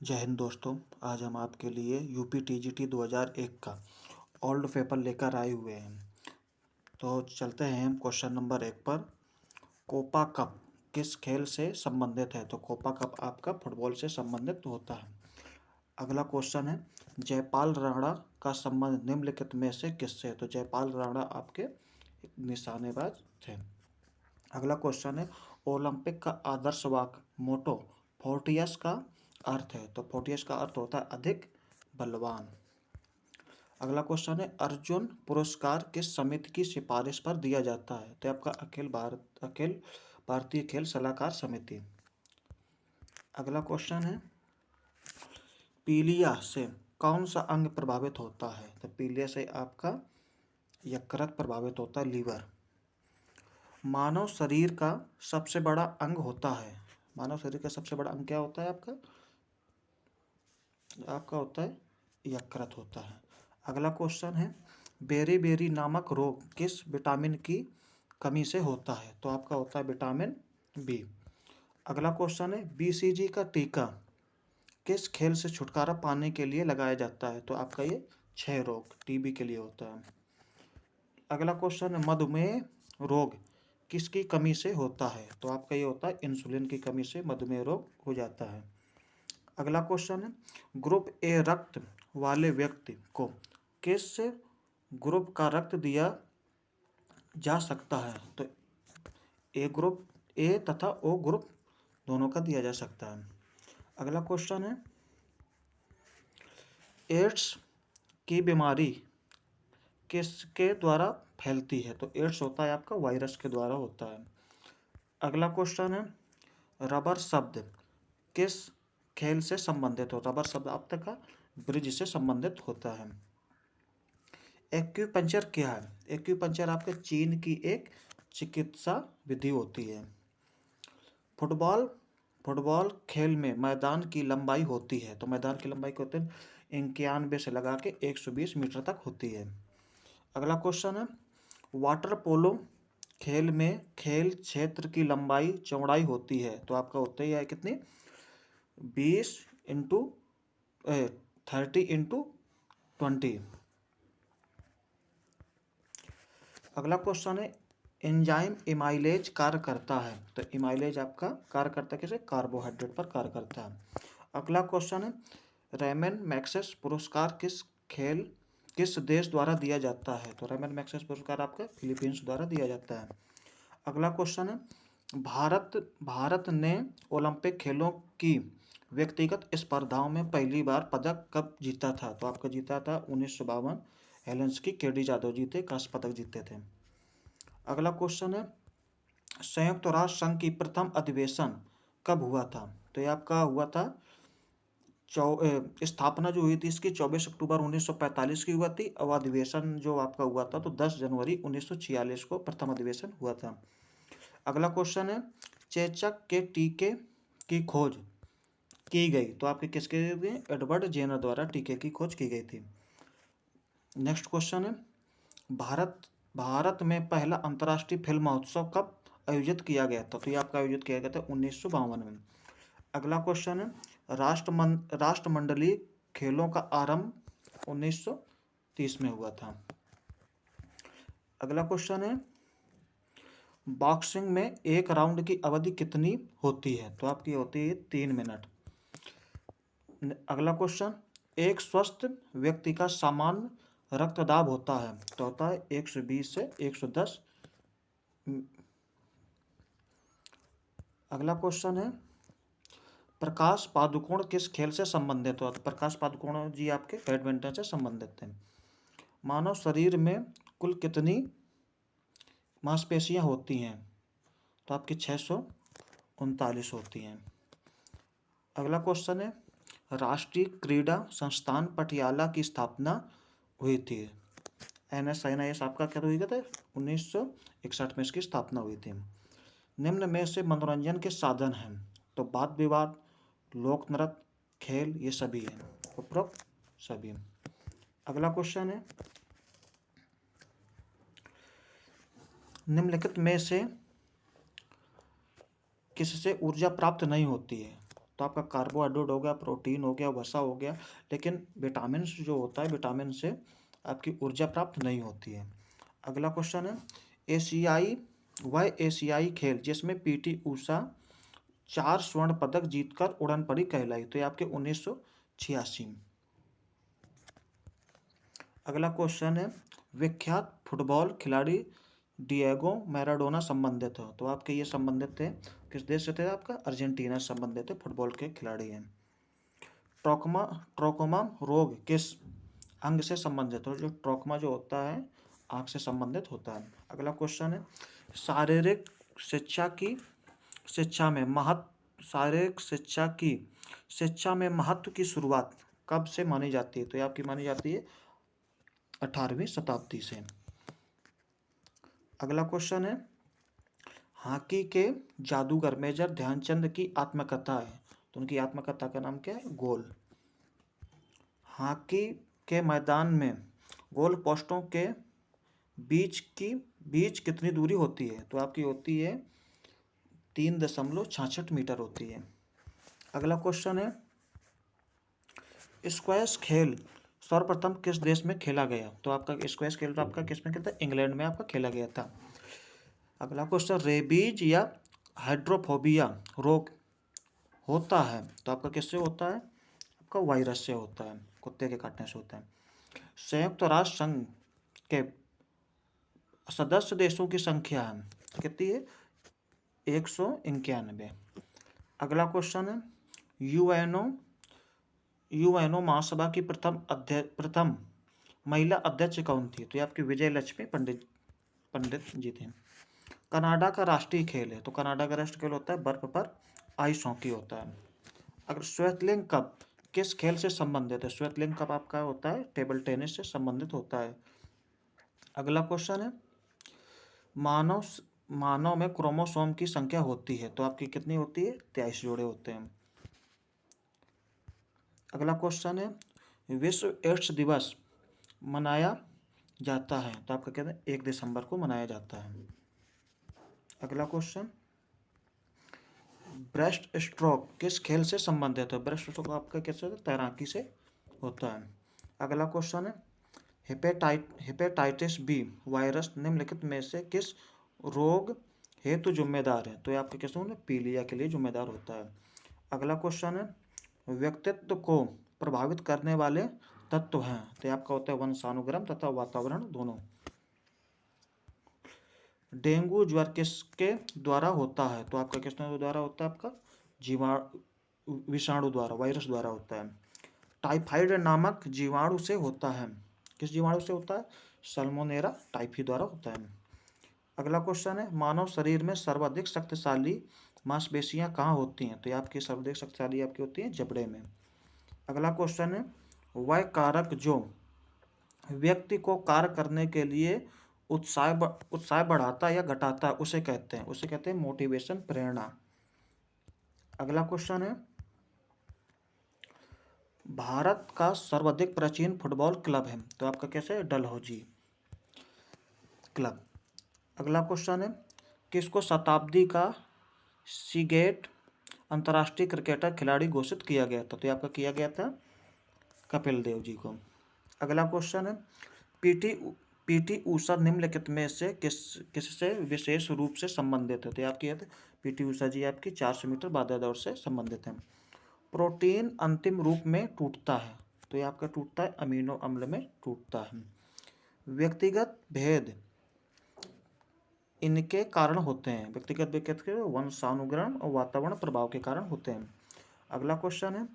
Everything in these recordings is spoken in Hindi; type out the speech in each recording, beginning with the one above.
जय हिंद दोस्तों। आज हम आपके लिए यूपी टीजीटी 2001 का ओल्ड पेपर लेकर आए हुए हैं। तो चलते हैं हम क्वेश्चन नंबर 1 पर। कोपा कप किस खेल से संबंधित है? तो कोपा कप आपका फुटबॉल से संबंधित होता है। अगला क्वेश्चन है, जयपाल राणा का संबंध निम्नलिखित में से किससे है? तो जयपाल राणा आपके निशानेबाज थे। अगला क्वेश्चन है, ओलंपिक का आदर्श वाक्य मोटो फोर्टियस का अर्थ है? तो फोर्टियस का अर्थ होता है अधिक बलवान। अगला क्वेश्चन है, अर्जुन पुरस्कार किस समिति की सिफारिश पर दिया जाता है? तो आपका अखिल भारतीय खेल सलाहकार समिति। अगला क्वेश्चन है, पीलिया से कौन सा अंग प्रभावित होता है? तो पीलिया से आपका यकृत प्रभावित होता है, लीवर। मानव शरीर का सबसे बड़ा अंग होता है? मानव शरीर का सबसे बड़ा अंग क्या होता है आपका? आपका होता है यकृत होता है। अगला क्वेश्चन है, बेरी नामक रोग किस विटामिन की कमी से होता है? तो आपका होता है विटामिन बी। अगला क्वेश्चन है, बीसीजी का टीका किस खेल से छुटकारा पाने के लिए लगाया जाता है? तो आपका ये क्षय रोग टीबी के लिए होता है। अगला क्वेश्चन है, मधुमेह रोग किसकी कमी से होता है? तो आपका ये होता है इंसुलिन की कमी से मधुमेह रोग हो जाता है। अगला क्वेश्चन है, ग्रुप ए रक्त वाले व्यक्ति को किस ग्रुप का रक्त दिया जा सकता है? तो ए ग्रुप, ए तथा ओ ग्रुप दोनों का दिया जा सकता है। अगला क्वेश्चन है, एड्स की बीमारी किसके द्वारा फैलती है? तो एड्स होता है आपका वायरस के द्वारा होता है। अगला क्वेश्चन है, रबर शब्द किस खेल से संबंधित हो? रबर शब्द आप तक का ब्रिज से संबंधित होता है। एक्यूपंक्चर क्या है? एक्यूपंक्चर आपके चीन की एक चिकित्सा विधि होती है। फुटबॉल खेल में मैदान की लंबाई होती है? तो मैदान की लंबाई होती है 91 से लगा के 120 मीटर तक होती है। अगला क्वेश्चन है, वाटर पोलो खेल में खेल क्षेत्र की लंबाई चौड़ाई होती है? तो आपका होता ही है कितनी? 30x20। अगला क्वेश्चन है, एंजाइम इमाइलेज कार्य करता है? तो इमाइलेज आपका कार्य करता है किसे? कार्बोहाइड्रेट पर कार्य करता है। अगला क्वेश्चन है, रेमन मैग्सेस पुरस्कार किस देश द्वारा दिया जाता है? तो रेमन मैग्सेस पुरस्कार आपका फिलीपींस द्वारा दिया जाता है। अगला क्वेश्चन है, भारत ने ओलंपिक खेलों की व्यक्तिगत स्पर्धाओं में पहली बार पदक कब जीता था? तो आपका जीता था 1952। हेलेंस्की केडी जादव जी थे, कांस्य पदक जीते थे। अगला क्वेश्चन है, संयुक्त राष्ट्र संघ की प्रथम अधिवेशन कब हुआ था? तो ये आपका हुआ था स्थापना जो हुई थी इसकी 24 अक्टूबर 1945 की हुआ थी। और अधिवेशन जो आपका हुआ था तो 10 जनवरी 1946 को प्रथम अधिवेशन हुआ था। अगला क्वेश्चन है, चेचक के टीके की खोज की गई? तो आपके किसके हुए? एडवर्ड जेनर द्वारा टीके की खोज की गई थी। नेक्स्ट क्वेश्चन है, भारत में पहला अंतर्राष्ट्रीय फिल्म महोत्सव कब आयोजित किया गया था? तो ये आपका आयोजित किया गया था 1952 में। अगला क्वेश्चन है, राष्ट्रमंडलीय खेलों का आरंभ 1930 में हुआ था। अगला क्वेश्चन है, बॉक्सिंग में एक राउंड की अवधि कितनी होती है? तो आपकी होती है 3 मिनट। अगला क्वेश्चन, एक स्वस्थ व्यक्ति का सामान्य रक्तदाब होता है? तो होता है 120 से 110। अगला क्वेश्चन है, प्रकाश पादुकोण किस खेल से संबंधित हो? तो प्रकाश पादुकोण जी आपके बैडमिंटन से संबंधित थे। मानव शरीर में कुल कितनी मांसपेशियां होती हैं? तो आपकी 639 होती हैं। अगला क्वेश्चन है, राष्ट्रीय क्रीड़ा संस्थान पटियाला की स्थापना हुई थी? NSINS आपका क्या हुई था? 1961 में इसकी स्थापना हुई थी। निम्न में से मनोरंजन के साधन हैं? तो वाद विवाद, लोक नृत्य, खेल, ये सभी हैं, उपरोक्त सभी। अगला क्वेश्चन है, निम्नलिखित में से किससे ऊर्जा प्राप्त नहीं होती है? तो आपका कार्बोहाइड्रेट हो गया, प्रोटीन हो गया, वसा हो गया, लेकिन विटामिन जो होता है, विटामिन से आपकी ऊर्जा प्राप्त नहीं होती है। अगला क्वेश्चन है, वह एशियाई खेल जिसमें पीटी ऊषा 4 स्वर्ण पदक जीतकर उड़न पड़ी कहलाई, तो ये आपके 1986 में। अगला क्वेश्चन है, विख्यात फुटबॉल खिलाड़ी डिएगो मैराडोना संबंधित हो, तो आपके ये संबंधित थे किस देश से थे, आपका अर्जेंटीना से संबंधित थे, फुटबॉल के खिलाड़ी हैं। ट्रोकोमा रोग किस अंग से संबंधित हो, जो ट्रोकोमा जो होता है आंख से संबंधित होता है। अगला क्वेश्चन है, शारीरिक शिक्षा में महत्व की शुरुआत कब से मानी जाती है, तो ये आपकी मानी जाती है 18वीं शताब्दी से। अगला क्वेश्चन है, हॉकी के जादूगर मेजर ध्यानचंद की आत्मकथा है, तो उनकी आत्मकथा का नाम क्या है, गोल। हॉकी के मैदान में गोल पोस्टों के बीच कितनी दूरी होती है, तो आपकी होती है 3.66 मीटर होती है। अगला क्वेश्चन है, स्क्वैश खेल सर्वप्रथम किस देश में खेला गया, तो आपका स्क्वैश खेल आपका किस में खेलता है, इंग्लैंड में आपका खेला गया था। अगला क्वेश्चन, रेबीज या हाइड्रोफोबिया रोग होता है, तो आपका किससे होता है, आपका वायरस से होता है, कुत्ते के काटने से होता है। संयुक्त राष्ट्र संघ के सदस्य देशों की संख्या है कितनी है, 191। अगला क्वेश्चन है, यूएनओ महासभा की प्रथम महिला अध्यक्ष कौन थी, तो ये आपकी विजय लक्ष्मी पंडित जी थे। कनाडा का राष्ट्रीय खेल है, तो कनाडा का राष्ट्रीय खेल होता है बर्फ पर आइस हॉकी होता है। अगर श्वेतलिंग कप किस खेल से संबंधित है, श्वेतलिंग कप आपका होता है टेबल टेनिस से संबंधित होता है। अगला क्वेश्चन है, मानव में क्रोमोसोम की संख्या होती है, तो आपकी कितनी होती है, 23 जोड़े होते हैं। अगला क्वेश्चन है, विश्व एड्स दिवस मनाया जाता है, तो आपका कहते हैं 1 दिसंबर को मनाया जाता है। अगला क्वेश्चन, ब्रेस्ट स्ट्रोक किस खेल से संबंधित है, ब्रेस्ट स्ट्रोक आपका कैसे होता है, तैराकी से होता है। अगला क्वेश्चन है, हेपेटाइटिस बी वायरस निम्नलिखित में से किस रोग हेतु जिम्मेदार है, तो ये आपके कैसे होंगे, पीलिया के लिए जिम्मेदार होता है। अगला क्वेश्चन है, व्यक्तित्व को प्रभावित करने वाले तत्व हैं, तो आपका होता है वंशानुक्रम तथा वातावरण दोनों। डेंगू ज्वर किसके द्वारा होता है, तो आपका किसके द्वारा होता है, आपका विषाणु द्वारा, वायरस द्वारा होता है। टाइफाइड नामक जीवाणु से होता है, किस जीवाणु से होता है, सल्मोनेला टाइफी द्वारा होता है। अगला क्वेश्चन है, मानव शरीर में सर्वाधिक शक्तिशाली मांसपेशियां कहाँ होती हैं, तो ये आपकी सर्वाधिक शक्तिशाली आपकी होती हैं जबड़े में। अगला क्वेश्चन है, वह कारक जो व्यक्ति को कार्य करने के लिए उत्साह बढ़ाता या घटाता है उसे कहते हैं मोटिवेशन, प्रेरणा। अगला क्वेश्चन है, भारत का सर्वाधिक प्राचीन फुटबॉल क्लब है, तो आपका कैसे, डलहौजी क्लब। अगला क्वेश्चन है, किसको शताब्दी का सीगेट अंतर्राष्ट्रीय क्रिकेटर खिलाड़ी घोषित किया गया था, तो आपका किया गया था कपिल देव जी को। अगला क्वेश्चन है, पीटी ऊषा निम्नलिखित में से किससे विशेष रूप से संबंधित है, तो आपकी पीटी ऊषा जी आपकी 400 मीटर बाधा दौड़ से संबंधित हैं। प्रोटीन अंतिम रूप में टूटता है, तो ये आपका टूटता है अमीनो अम्ल में टूटता है। व्यक्तिगत भेद इनके कारण होते हैं, व्यक्तिगत भेद के वंशानुक्रम और वातावरण प्रभाव के कारण होते हैं। अगला क्वेश्चन है,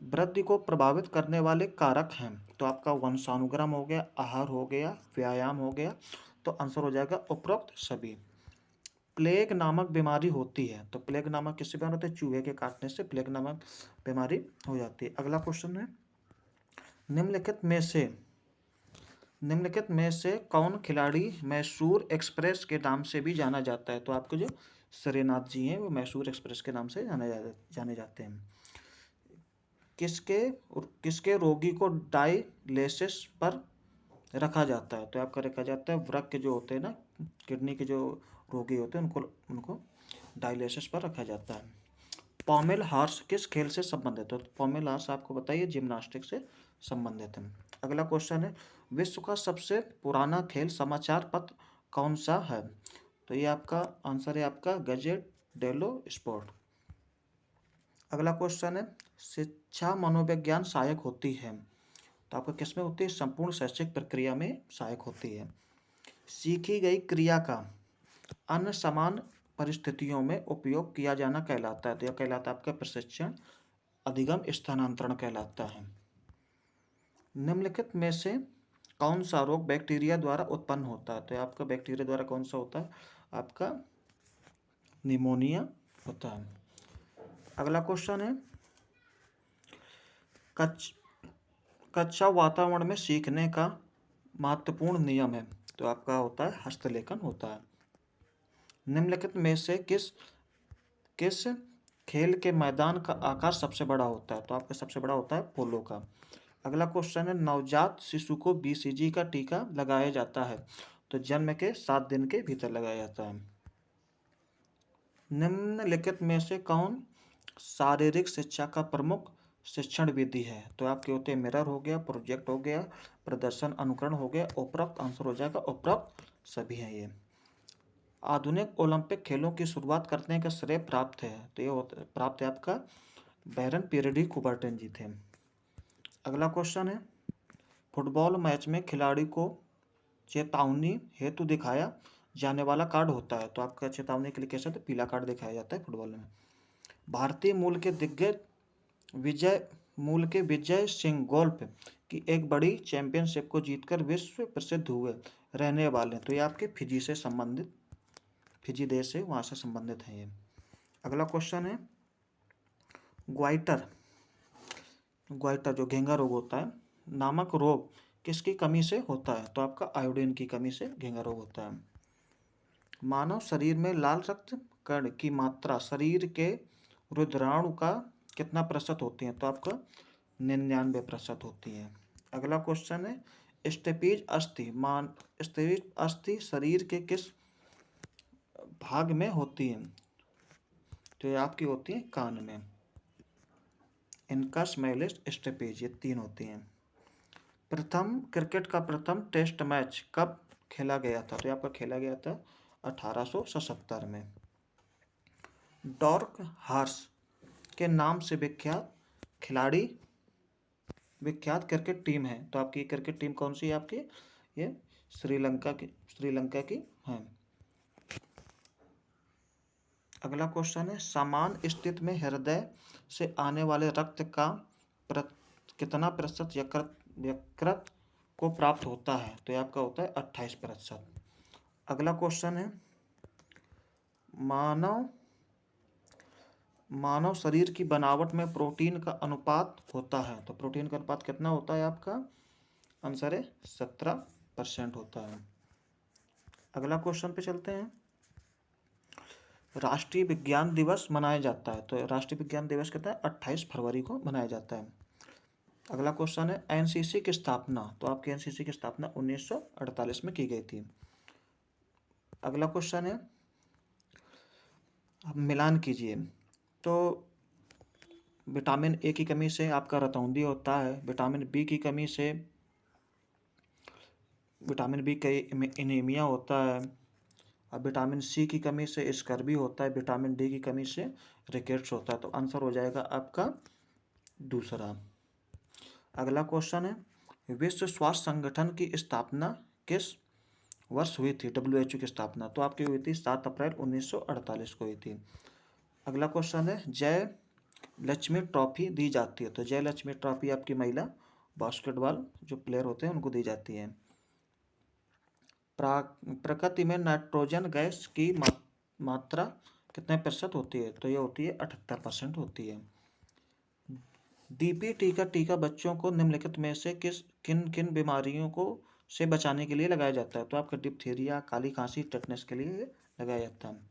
वृद्धि को प्रभावित करने वाले कारक हैं, तो आपका वंशानुक्रम हो गया, आहार हो गया, व्यायाम हो गया, तो आंसर हो जाएगा उपरोक्त सभी। प्लेग नामक बीमारी होती है, तो प्लेग नामक किससे बीमारी होती है, चूहे के काटने से प्लेग नामक बीमारी हो जाती है। अगला क्वेश्चन है, निम्नलिखित में से कौन खिलाड़ी मैसूर एक्सप्रेस के नाम से भी जाना जाता है, तो आपके जो श्रीनाथ जी हैं वो मैसूर एक्सप्रेस के नाम से जाने जाते हैं। किसके रोगी को डायलिसिस पर रखा जाता है, तो आपका रखा जाता है वृक्क के जो होते हैं ना, किडनी के जो रोगी होते हैं उनको डायलिसिस पर रखा जाता है। पॉमेल हॉर्स किस खेल से संबंधित है? तो पॉमेल हॉर्स आपको बताइए जिम्नास्टिक से संबंधित है। अगला क्वेश्चन है, विश्व का सबसे पुराना खेल समाचार पत्र कौन सा है? तो ये आपका आंसर है आपका गजेट डेलो स्पोर्ट। अगला क्वेश्चन है, शिक्षा मनोविज्ञान सहायक होती है? तो आपका किसमें होती है? संपूर्ण शैक्षिक प्रक्रिया में सहायक होती है। सीखी गई क्रिया का अन्य समान परिस्थितियों में उपयोग किया जाना कहलाता है। तो यह कहलाता है आपका प्रशिक्षण, अधिगम, स्थानांतरण कहलाता है। निम्नलिखित में से कौन सा रोग बैक्टीरिया द्वारा उत्पन्न होता है? तो आपका बैक्टीरिया द्वारा कौन सा होता है? आपका निमोनिया होता है। अगला क्वेश्चन है, कक्षा वातावरण में सीखने का महत्वपूर्ण नियम है? तो आपका होता है हस्तलेखन होता है। निम्नलिखित में से किस खेल के मैदान का आकार सबसे बड़ा होता है? तो आपका सबसे बड़ा होता है पोलो का। अगला क्वेश्चन है, नवजात शिशु को BCG का टीका लगाया जाता है? तो जन्म के 7 दिन के भीतर लगाया जाता है। निम्नलिखित में से कौन शारीरिक शिक्षा का प्रमुख शिक्षण विधि है? तो आपके होते हैं मिरर हो गया, प्रोजेक्ट हो गया, प्रदर्शन अनुकरण हो गया, उपरोक्त आंसर हो जाएगा उपरोक्त सभी हैं ये। आधुनिक ओलंपिक खेलों की शुरुआत करने का श्रेय प्राप्त है? तो ये प्राप्त है आपका बैरन पीरेडी कुबर्टन जी थे। अगला क्वेश्चन है, फुटबॉल मैच में खिलाड़ी को चेतावनी हेतु दिखाया जाने वाला कार्ड होता है? तो आपका चेतावनी के लिए कैसे? तो पीला कार्ड दिखाया जाता है फुटबॉल में। भारतीय मूल के दिग्गज विजय सिंह गोल्फ की एक बड़ी चैंपियनशिप को जीतकर विश्व प्रसिद्ध हुए रहने वाले हैं? तो ये आपके फिजी से संबंधित, फिजी देश है वहाँ से संबंधित है ये। अगला क्वेश्चन है, ग्वाइटर जो घेंगा रोग होता है नामक रोग किसकी कमी से होता है? तो आपका आयोडीन की कमी से घेंगा रोग होता है। मानव शरीर में लाल रक्त कण की मात्रा शरीर के रुधिराणु का कितना प्रतिशत होती है? तो आपका 99% होती है। अगला क्वेश्चन है, स्टेपीज अस्थि शरीर के किस भाग में होती है? तो ये आपकी होती है कान में। इनका स्मेलिस स्टेपीज, ये 3 होती हैं। क्रिकेट का प्रथम टेस्ट मैच कब खेला गया था? तो ये आपका खेला गया था 1877 में। डॉर्क हॉर्स के नाम से विख्यात क्रिकेट टीम है? तो आपकी क्रिकेट टीम कौन सी है आपकी? ये श्रीलंका की है। अगला क्वेश्चन है, समान स्थिति में हृदय से आने वाले रक्त का कितना प्रतिशत यकृत को प्राप्त होता है? तो ये आपका होता है 28%। अगला क्वेश्चन है, मानव शरीर की बनावट में प्रोटीन का अनुपात होता है? तो प्रोटीन का अनुपात कितना होता है आपका? आंसर है 17% होता है। अगला क्वेश्चन पे चलते हैं, राष्ट्रीय विज्ञान दिवस मनाया जाता है? तो राष्ट्रीय विज्ञान दिवस कहता है 28 फरवरी को मनाया जाता है। अगला क्वेश्चन है, एनसीसी की स्थापना? तो आपकी एनसीसी की स्थापना 1948 में की गई थी। अगला क्वेश्चन है, अब मिलान कीजिए। तो विटामिन ए की कमी से आपका रतौंधी होता है, विटामिन बी की कमी से विटामिन बी का एनीमिया होता है, अब विटामिन सी की कमी से स्कर्वी होता है, विटामिन डी की कमी से रिकेट्स होता है। तो आंसर हो जाएगा आपका दूसरा। अगला क्वेश्चन है, विश्व स्वास्थ्य संगठन की स्थापना किस वर्ष हुई थी? WHO की स्थापना तो आपकी हुई थी 7 अप्रैल 1948 को हुई थी। अगला क्वेश्चन है, जय लक्ष्मी ट्रॉफी दी जाती है? तो जय लक्ष्मी ट्रॉफी आपकी महिला बास्केटबॉल जो प्लेयर होते हैं उनको दी जाती है। प्रकृति में नाइट्रोजन गैस की मात्रा कितने प्रतिशत होती है? तो ये होती है 78% होती है। DPT का टीका बच्चों को निम्नलिखित में से किन किन बीमारियों से बचाने के लिए लगाया जाता है? तो आपका डिप्थीरिया, काली खांसी, टेटनस के लिए लगाया जाता है।